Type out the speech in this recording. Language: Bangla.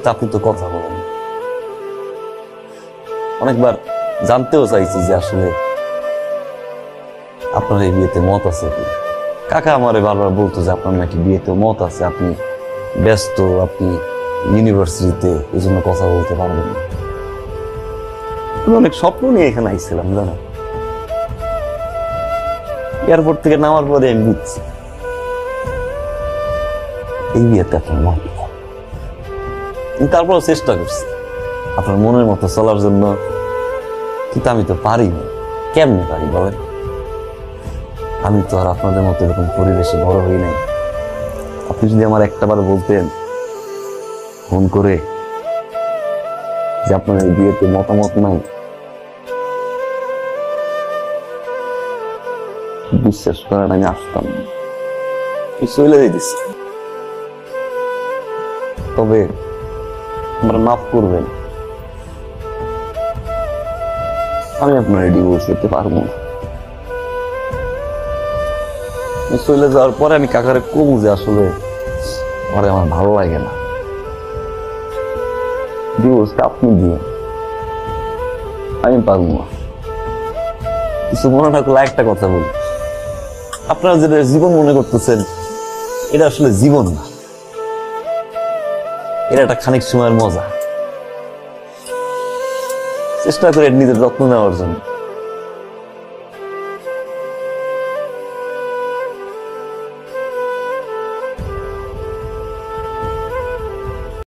কিন্তু আপনি তো কথা বলেন। অনেকবার জানতেও চাইছি যে আসলে আপনার এই বিয়েতে মত আছে কি। কাকা আমারে বারবার বলতো যে আপনার নাকি বিয়েতে মত আছে, আপনি ব্যস্ত, আপনি ইউনিভার্সিটিতে, এই জন্য কথা বলতে পারবেন না। আমি অনেক স্বপ্ন নিয়ে এখানে আইছিলাম জানো। এয়ারপোর্ট থেকে নামার পরে আমি বুঝছি এই বিয়েতে আপনার মত। তারপরও চেষ্টা করছি আপনার মনের মতো চলার জন্য, কিন্তু আমি তো পারি না। কেমনে পারি বলেন? আমি তো আর আপনাদের মতো এরকম পরিবেশে বড় হই নাই। আপনি যদি আমার একটাবার বলতেন ফোন করে যে আপনার এই বিয়েতে মতামত নাই, বিশ্বাস করেন আমি আসতাম না, চলে যেতেছি। তবে আমরা মাফ করবেন, আমি আপনার ডিভোর্স দিতে পারবো না। চলে যাওয়ার পরে আমি কাকারে কমু যে আসলে আমার ভালো লাগে না, ডিভোর্সটা আপনি দিয়ে, আমি পারবো না। কিছু মনে না করলে একটা কথা বলি, আপনারা যেটা জীবন মনে করতেছেন এটা আসলে জীবন না, এটা একটা খানিক সময়ের মজা। চেষ্টা করে নিজের যত্ন নেওয়ার জন্য।